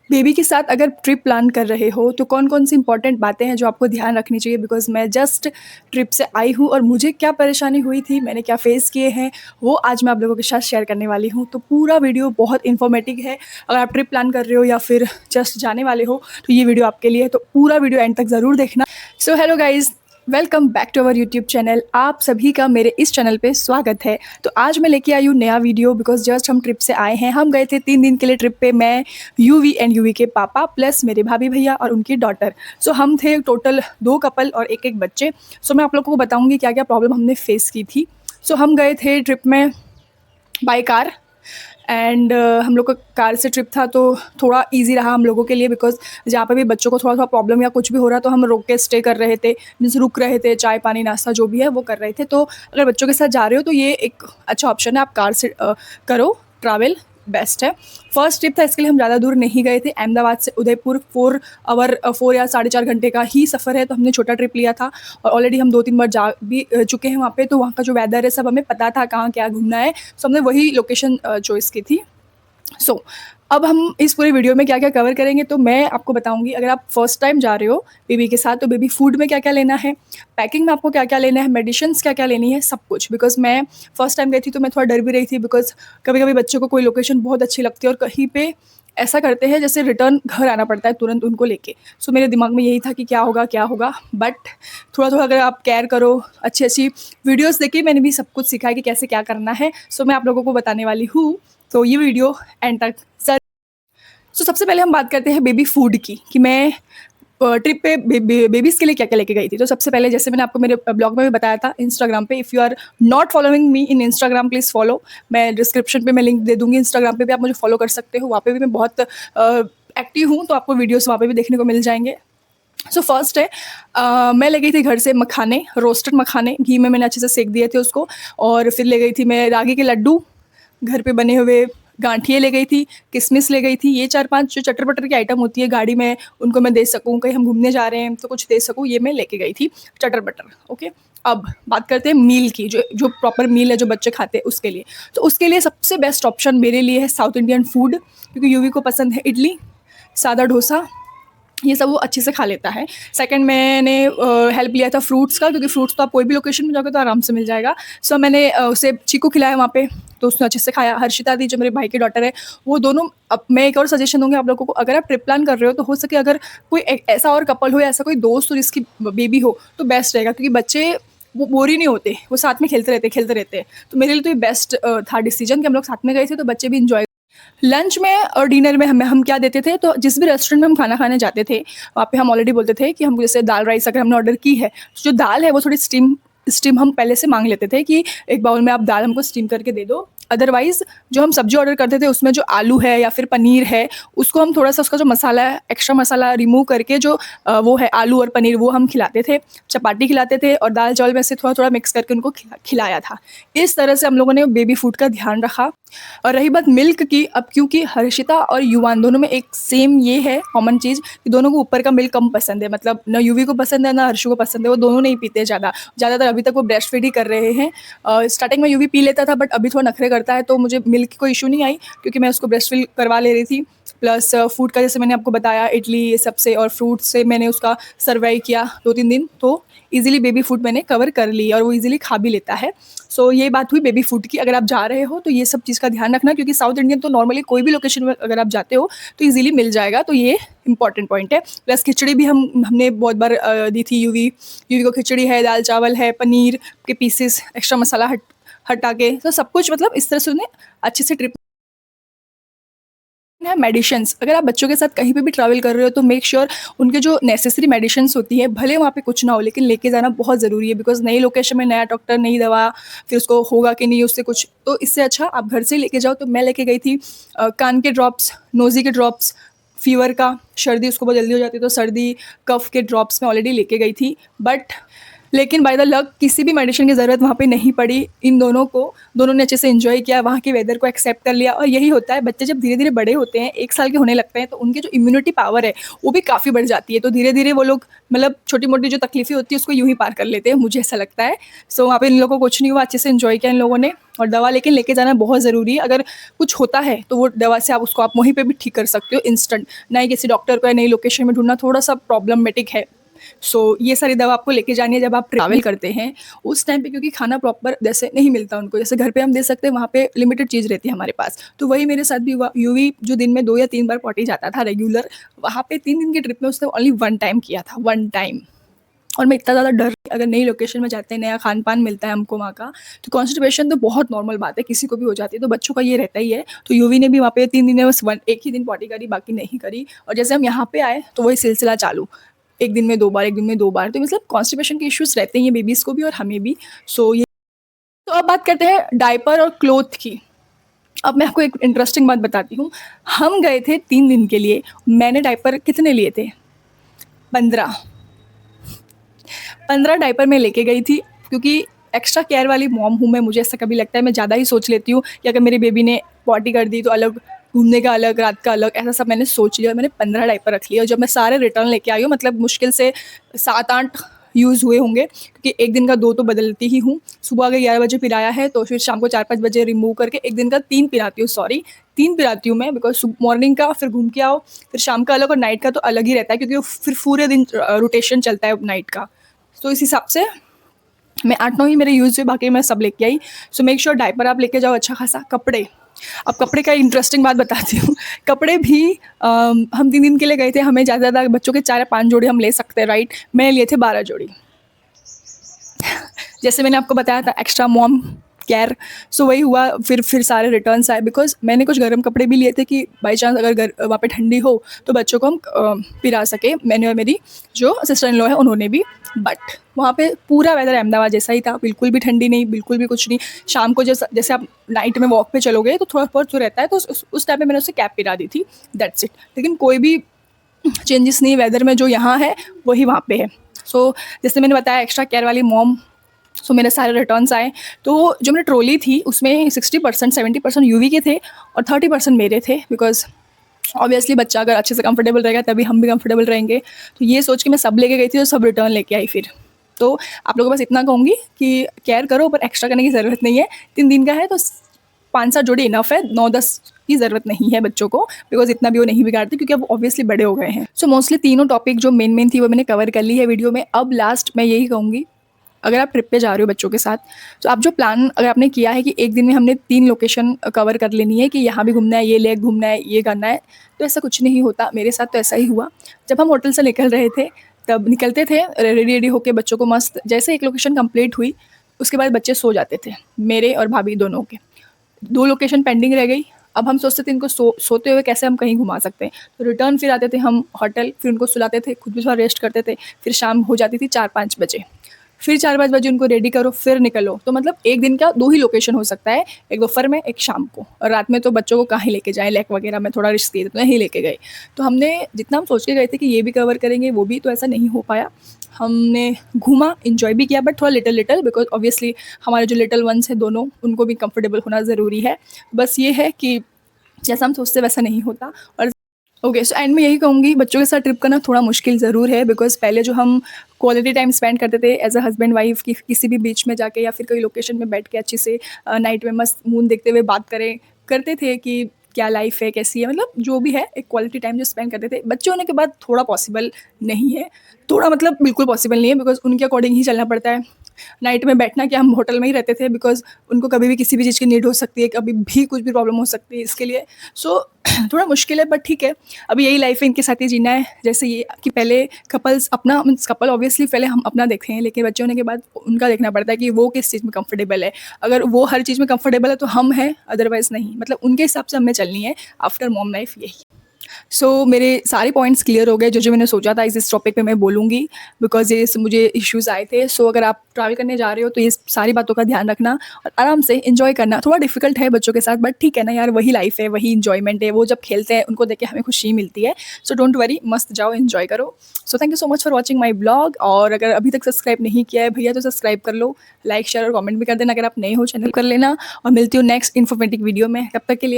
Baby के साथ अगर ट्रिप प्लान कर रहे हो तो कौन-कौन सी इम्पोर्टेंट बातें हैं जो आपको ध्यान रखनी चाहिए? बिकॉज़ मैं जस्ट ट्रिप से आई हूँ और मुझे क्या परेशानी हुई थी, मैंने क्या फ़ेस किए हैं, वो आज मैं आप लोगों के साथ शेयर करने वाली हूँ। तो पूरा वीडियो बहुत इन्फॉर्मेटिव है। अगर आप ट्रिप प्लान कर रहे हो या फिर जस्ट जाने वाले हो, तो ये वीडियो आपके लिए है। तो पूरा वीडियो एंड तक ज़रूर देखना। So hello guys, welcome back to our YouTube channel. आप सभी का मेरे इस चैनल पे स्वागत है। तो आज मैं लेके आई हूँ नया वीडियो बिकॉज़ जस्ट हम ट्रिप से आए हैं। हम गए थे 3 दिन के लिए ट्रिप पे, मैं, यूवी एंड यूवी के पापा प्लस मेरे भाभी भैया और उनकी डॉटर। सो हम थे टोटल 2 कपल और 1-1 बच्चे। सो मैं आप लोगों को बताऊँगी क्या-क्या प्रॉब्लम हमने फेस की थी। सो हम गए थे ट्रिप में बाय कार एंड हम लोग का कार से ट्रिप था तो थोड़ा इजी रहा हम लोगों के लिए बिकॉज़ जहाँ पे भी बच्चों को थोड़ा-थोड़ा प्रॉब्लम या कुछ भी हो रहा तो हम रोक के स्टे कर रहे थे, मीन्स रुक रहे थे, चाय, पानी, नाश्ता जो भी है वो कर रहे थे। तो अगर बच्चों के साथ जा रहे हो तो ये एक अच्छा ऑप्शन है, आप कार से करो ट्रैवल, बेस्ट है। फर्स्ट ट्रिप था, इसके लिए हम ज़्यादा दूर नहीं गए थे। अहमदाबाद से उदयपुर 4 या साढ़े 4 घंटे का ही सफ़र है, तो हमने छोटा ट्रिप लिया था और ऑलरेडी हम 2-3 बार जा भी चुके हैं वहाँ पे, तो वहाँ का जो वेदर है सब हमें पता था कहाँ क्या घूमना है। सो हमने वही लोकेशन चॉइस की थी। सो अब हम इस पूरे वीडियो में क्या-क्या कवर करेंगे तो मैं आपको बताऊँगी। अगर आप फर्स्ट टाइम जा रहे हो बेबी के साथ तो बेबी फूड में क्या-क्या लेना है, पैकिंग में आपको क्या-क्या लेना है, मेडिसिन्स क्या-क्या लेनी है, सब कुछ। बिकॉज़ मैं फर्स्ट टाइम गई थी तो मैं थोड़ा डर भी रही थी बिकॉज़ कभी-कभी बच्चों को कोई लोकेशन बहुत अच्छी लगती है और कहीं पे ऐसा करते हैं जैसे रिटर्न घर आना पड़ता है तुरंत उनको लेके। सो मेरे दिमाग में यही था कि क्या होगा, क्या होगा? बट थोड़ा-थोड़ा अगर आप केयर करो, अच्छी-अच्छी वीडियोज़ देख के मैंने भी सब कुछ सीखा है कि कैसे क्या करना है। सो मैं आप लोगों को बताने वाली हूँ। तो ये वीडियो एंड तक। सो सबसे पहले हम बात करते हैं बेबी फूड की कि मैं ट्रिप पे बेबीज़ के लिए क्या-क्या लेके गई थी। तो सबसे पहले जैसे मैंने आपको मेरे ब्लॉग में भी बताया था इंस्टाग्राम पे, if you are not following me in Instagram please follow. मैं डिस्क्रिप्शन पे मैं लिंक दे दूँगी, इंस्टाग्राम पे भी आप मुझे फॉलो कर सकते हो। वहाँ पे भी मैं बहुत एक्टिव हूँ, तो आपको वीडियोज़ वहाँ पे भी देखने को मिल जाएँगे। सो फर्स्ट है मैं ले गई थी घर से मखाने, रोस्टेड मखाने, घी में मैंने अच्छे से सेक दिए थे उसको। और फिर ले गई थी मैं रागी के लड्डू, घर पे बने हुए गाँठिए ले गई थी, किशमिश ले गई थी। ये 4-5 जो चटर-पटर की आइटम होती है गाड़ी में, उनको मैं दे सकूँ, कहीं हम घूमने जा रहे हैं तो कुछ दे सकूँ, ये मैं लेके गई थी चटर-पटर, ओके। अब बात करते हैं मील की, जो जो प्रॉपर मील है जो बच्चे खाते हैं उसके लिए। तो उसके लिए सबसे बेस्ट ऑप्शन मेरे लिए है साउथ इंडियन फूड, क्योंकि यूवी को पसंद है इडली, सादा डोसा, ये सब वो अच्छे से खा लेता है। सेकंड मैंने हेल्प लिया था फ्रूट्स का, क्योंकि फ्रूट्स तो आप कोई भी लोकेशन में जाओगे तो आराम से मिल जाएगा। सो मैंने उसे चीकू खिलाया वहाँ पे, तो उसने अच्छे से खाया। हर्षिता दी जो मेरे भाई की डॉटर है, वो दोनों। अब मैं एक और सजेशन दूँगी आप लोगों को, अगर आप ट्रिप प्लान कर रहे हो तो हो सके अगर कोई एक ऐसा और कपल हो या ऐसा कोई दोस्त हो जिसकी बेबी हो तो बेस्ट रहेगा, क्योंकि बच्चे वो बोर ही नहीं होते, वो साथ में खेलते रहते हैं, खेलते रहते हैं। तो मेरे लिए तो ये बेस्ट था डिसीजन कि हम लोग साथ में गए थे तो बच्चे भी एन्जॉय। लंच में और डिनर में हम क्या देते थे, तो जिस भी रेस्टोरेंट में हम खाना खाने जाते थे, वहाँ पे हम ऑलरेडी बोलते थे कि हमको जैसे दाल राइस अगर हमने ऑर्डर की है, तो जो दाल है वो थोड़ी स्टीम स्टीम हम पहले से माँग लेते थे कि एक बाउल में आप दाल हमको स्टीम करके दे दो। अदरवाइज़ जो हम सब्ज़ी ऑर्डर करते थे उसमें जो आलू है या फिर पनीर है, उसको हम थोड़ा-सा उसका जो मसाला है, एक्स्ट्रा मसाला रिमूव करके जो वो है आलू और पनीर, वो हम खिलाते थे। चपाती खिलाते थे और दाल-चावल में से थोड़ा-थोड़ा मिक्स करके उनको खिलाया था। इस तरह से हम लोगों ने बेबी फूड का ध्यान रखा। और रही बात मिल्क की, अब क्योंकि हर्षिता और युवान दोनों में एक सेम ये है कॉमन चीज़ कि दोनों को ऊपर का मिल्क कम पसंद है, मतलब ना यूवी को पसंद है ना हर्षु को पसंद है, वो दोनों नहीं पीते ज़्यादा। ज़्यादातर अभी तक वो ब्रेस्ट फीड ही कर रहे हैं। स्टार्टिंग में यूवी पी लेता था बट अभी थोड़ा नखरे करता है, तो मुझे मिल्क की कोई इशू नहीं आई क्योंकि मैं उसको ब्रेस्ट फीड करवा ले रही थी। प्लस फूड का जैसे मैंने आपको बताया, इडली ये सब से और फ्रूट से मैंने उसका सर्वाइव किया 2-3 दिन, तो ईज़िली बेबी फूड मैंने कवर कर ली और वो ईज़िली खा भी लेता है। सो ये बात हुई बेबी फूड की। अगर आप जा रहे हो तो ये सब चीज़ का ध्यान रखना, क्योंकि साउथ इंडियन तो नॉर्मली कोई भी लोकेशन में अगर आप जाते हो तो ईज़िली मिल जाएगा, तो ये इंपॉर्टेंट पॉइंट है। प्लस खिचड़ी भी हमने बहुत बार दी थी। यूवी यूवी को खिचड़ी है, दाल-चावल है, पनीर के पीसेस, एक्स्ट्रा मसाला हटा के, तो सब कुछ मतलब इस तरह से उन्हें अच्छे से ट्रिप है। मेडिसिन्स, अगर आप बच्चों के साथ कहीं पे भी ट्रैवल कर रहे हो तो मेक श्योर उनके जो नेसेसरी मेडिसिन्स होती है, भले वहाँ पे कुछ ना हो लेकिन लेके जाना बहुत ज़रूरी है, बिकॉज़ नई लोकेशन में नया डॉक्टर, नई दवा, फिर उसको होगा कि नहीं उससे कुछ, तो इससे अच्छा आप घर से ही लेके जाओ। तो मैं लेके गई थी कान के ड्रॉप्स, नोज़ी के ड्रॉप्स, फ़ीवर का, सर्दी उसको बहुत जल्दी हो जाती है तो सर्दी, कफ़ के ड्रॉप्स मैं ऑलरेडी लेके गई थी। बट लेकिन बाय द लक किसी भी मेडिसिन की ज़रूरत वहाँ पे नहीं पड़ी इन दोनों को। दोनों ने अच्छे से एन्जॉय किया, वहाँ के वेदर को एक्सेप्ट कर लिया। और यही होता है, बच्चे जब धीरे-धीरे बड़े होते हैं, 1 साल के होने लगते हैं, तो उनकी जो इम्यूनिटी पावर है, वो भी काफ़ी बढ़ जाती है। तो धीरे-धीरे वो लोग मतलब छोटी-मोटी जो तकलीफ़ें होती है, उसको यूँ ही पार कर लेते हैं, मुझे ऐसा लगता है। सो वहाँ पे इन लोगों को कुछ नहीं हुआ, अच्छे से एन्जॉय किया इन लोगों ने। और दवा लेकिन लेके जाना बहुत ज़रूरी है। अगर कुछ होता है, तो वो दवा से आप वहीं पे भी ठीक कर सकते हो इंस्टेंट। ना ही किसी डॉक्टर को या नई लोकेशन में ढूँढना थोड़ा-सा प्रॉब्लमैटिक है। सो ये सारी दवा आपको लेके जानी है जब आप ट्रैवल करते हैं उस टाइम पे, क्योंकि खाना प्रॉपर जैसे नहीं मिलता उनको, जैसे घर पे हम दे सकते हैं, वहाँ पे लिमिटेड चीज़ रहती है हमारे पास। तो वही मेरे साथ भी हुआ। यूवी जो दिन में 2 या 3 बार पॉटी जाता था रेगुलर, वहाँ पे 3 दिन की ट्रिप में उसने ओनली 1 टाइम किया था, 1 टाइम। और मैं इतना ज़्यादा डर गई, अगर नई लोकेशन में जाते हैं, नया खान-पान मिलता है हमको वहाँ का, तो कॉन्स्टिपेशन तो बहुत नॉर्मल बात है, किसी को भी हो जाती है, तो बच्चों का ये रहता ही है। तो यूवी ने भी वहाँ पे 3 दिन में बस 1 ही दिन पॉटी करी, बाकी नहीं करी। और जैसे हम यहाँ पे आए, तो वही सिलसिला चालू। 1 दिन में 2 बार, 1 दिन में 2 बार, तो मतलब कॉन्स्टिपेशन के इश्यूज़ रहते ही हैं बेबीज़ को भी और हमें भी। सो ये तो अब बात करते हैं डायपर और क्लॉथ की। अब मैं आपको एक इंटरेस्टिंग बात बताती हूँ। हम गए थे 3 दिन के लिए, मैंने डायपर कितने लिए थे? 15। 15 डायपर मैं लेके गई थी, क्योंकि एक्स्ट्रा केयर वाली मॉम हूँ मैं, मुझे ऐसा कभी लगता है मैं ज़्यादा ही सोच लेती हूँ कि अगर मेरी बेबी ने पॉटी कर दी तो अलग, घूमने का अलग, रात का अलग, ऐसा सब मैंने सोच लिया और मैंने 15 डायपर रख लिया। और जब मैं सारे रिटर्न लेके आई हूँ, मतलब मुश्किल से 7-8 यूज़ हुए होंगे, क्योंकि एक दिन का 2 तो बदलती ही हूँ। सुबह अगर 11 बजे पिलाया है तो फिर शाम को 4-5 बजे रिमूव करके एक दिन का 3 पिलाती हूँ, सॉरी 3 पिलाती हूँ मैं, बिकॉज़ मॉर्निंग का फिर घूम के आओ, फिर शाम का अलग और नाइट का तो अलग ही रहता है, क्योंकि वो फिर पूरे दिन रोटेशन चलता है नाइट का। तो इस हिसाब से मैं 8-9 ही मेरे यूज़ हुए, बाकी मैं सब लेके आई। सो मेक श्योर डायपर आप लेके जाओ अच्छा खासा। कपड़े, अब कपड़े का इंटरेस्टिंग बात बताती हूँ। कपड़े भी हम 3 दिन के लिए गए थे, हमें ज़्यादा से ज़्यादा बच्चों के 4 या 5 जोड़ी हम ले सकते हैं, राइट? मैंने लिए थे 12 जोड़ी। जैसे मैंने आपको बताया था एक्स्ट्रा मॉम केयर, सो वही हुआ। फिर सारे रिटर्न्स आए, बिकॉज़ मैंने कुछ गर्म कपड़े भी लिए थे कि बाई चांस अगर वहाँ पे ठंडी हो तो बच्चों को हम पिला सके, मैंने और मेरी जो सिस्टर इन लॉ है उन्होंने भी। बट वहाँ पे पूरा वेदर अहमदाबाद जैसा ही था, बिल्कुल भी ठंडी नहीं, बिल्कुल भी कुछ नहीं। शाम को जैसे आप नाइट में वॉक पे चलोगे तो थोड़ा बहुत तो रहता है, तो उस टाइम पे मैंने उसे कैप पिला दी थी, दैट्स इट। लेकिन कोई भी चेंजेस नहीं वेदर में, जो यहाँ है वही वहाँ पे है। सो जैसे मैंने बताया एक्स्ट्रा केयर वाली मॉम, सो मेरे सारे रिटर्न्स आए। तो जो मेरी ट्रॉली थी उसमें 60% 70% यूवी के थे और 30% मेरे थे, बिकॉज़ ऑब्वियसली बच्चा अगर अच्छे से कंफर्टेबल रहेगा तभी हम भी कंफर्टेबल रहेंगे। तो ये सोच के मैं सब लेके गई थी और सब रिटर्न लेके आई फिर। तो आप लोगों को बस इतना कहूँगी कि केयर करो, पर एक्स्ट्रा करने की ज़रूरत नहीं है। 3 दिन का है तो 5-7 जोड़ी इनफ है, 9-10 की ज़रूरत नहीं है बच्चों को, बिकॉज़ इतना भी वो नहीं बिगाड़ते, क्योंकि अब ऑब्वियसली बड़े हो गए हैं। सो मोस्टली तीनों टॉपिक जो मेन थी वो मैंने कवर कर ली है वीडियो में। अब लास्ट मैं यही कहूँगी, अगर आप ट्रिप पे जा रहे हो बच्चों के साथ, तो आप जो प्लान अगर आपने किया है कि एक दिन में हमने 3 लोकेशन कवर कर लेनी है, कि यहाँ भी घूमना है, ये लेक घूमना है, ये करना है, तो ऐसा कुछ नहीं होता। मेरे साथ तो ऐसा ही हुआ। जब हम होटल से निकल रहे थे, तब निकलते थे रेडी होके बच्चों को मस्त, जैसे एक लोकेशन कंप्लीट हुई, उसके बाद बच्चे सो जाते थे, मेरे और भाभी दोनों के। 2 लोकेशन पेंडिंग रह गई। अब हम सोचते थे इनको सोते हुए कैसे हम कहीं घुमा सकते हैं। तो रिटर्न फिर आते थे हम होटल, फिर उनको सुलाते थे, खुद भी थोड़ा रेस्ट करते थे। फिर शाम हो जाती थी 4-5 बजे। फिर 4-5 बजे उनको रेडी करो, फिर निकलो। तो मतलब एक दिन का 2 ही लोकेशन हो सकता है, एक दोपहर में, एक शाम को। और रात में तो बच्चों को कहाँ ही लेके जाएँ, लेक वगैरह में थोड़ा रिस्की है, तो नहीं लेके गए। तो हमने जितना हम सोच के गए थे कि ये भी कवर करेंगे, वो भी तो ऐसा नहीं हो पाया। हमने घूमा, एन्जॉय भी किया, बट थोड़ा लिटिल बिकॉज़ ऑब्वियसली हमारे जो लिटिल वन्स हैं दोनों, उनको भी कंफर्टेबल होना ज़रूरी है। बस ये है कि जैसा हम सोचते वैसा नहीं होता। और ओके, सो एंड में यही कहूँगी, बच्चों के साथ ट्रिप करना थोड़ा मुश्किल ज़रूर है, बिकॉज़ पहले जो हम क्वालिटी टाइम स्पेंड करते थे एज़ अ हस्बैंड वाइफ, कि किसी भी बीच में जाके या फिर कोई लोकेशन में बैठ के अच्छे से नाइट में मस्त मून देखते हुए बात करते थे कि क्या लाइफ है, कैसी है, मतलब जो भी है, एक क्वालिटी टाइम जो स्पेंड करते थे। बच्चे होने के बाद थोड़ा पॉसिबल नहीं है, थोड़ा मतलब बिल्कुल पॉसिबल नहीं है, बिकॉज़ उनके अकॉर्डिंग ही चलना पड़ता है। नाइट में बैठना क्या, हम होटल में ही रहते थे, बिकॉज़ उनको कभी भी किसी भी चीज़ की नीड हो सकती है, कभी भी कुछ भी प्रॉब्लम हो सकती है इसके लिए। सो थोड़ा मुश्किल है, बट ठीक है, अभी यही लाइफ है, इनके साथ ही जीना है। जैसे ये कि पहले कपल्स अपना मीन्स कपल ऑब्वियसली पहले हम अपना देखते हैं, लेकिन बच्चे होने के बाद उनका देखना पड़ता है कि वो किस चीज़ में कंफर्टेबल है। अगर वो हर चीज़ में कंफर्टेबल है तो हम हैं, अदरवाइज़ नहीं। मतलब उनके हिसाब से हमें चलनी है आफ्टर मॉम लाइफ, यही। सो मेरे सारे पॉइंट्स क्लियर हो गए, जो मैंने सोचा था इस टॉपिक पे मैं बोलूँगी, बिकॉज़ ये मुझे इश्यूज़ आए थे। सो अगर आप ट्रैवल करने जा रहे हो तो ये सारी बातों का ध्यान रखना और आराम से एन्जॉय करना। थोड़ा डिफ़िकल्ट है बच्चों के साथ, बट ठीक है ना यार, वही लाइफ़ है, वही एन्जॉयमेंट है। वो जब खेलते हैं उनको देख के हमें खुशी मिलती है। सो डोंट वरी, मस्त जाओ एन्जॉय करो। So thank you so much for watching my blog, और अगर अभी तक सब्सक्राइब नहीं किया है भैया तो सब्सक्राइब कर लो, लाइक, शेयर और कमेंट भी कर देना। अगर आप नए हो चैनल कर लेना, और मिलती हूँ नेक्स्ट इन्फॉर्मेटिव वीडियो में। तब तक के लिए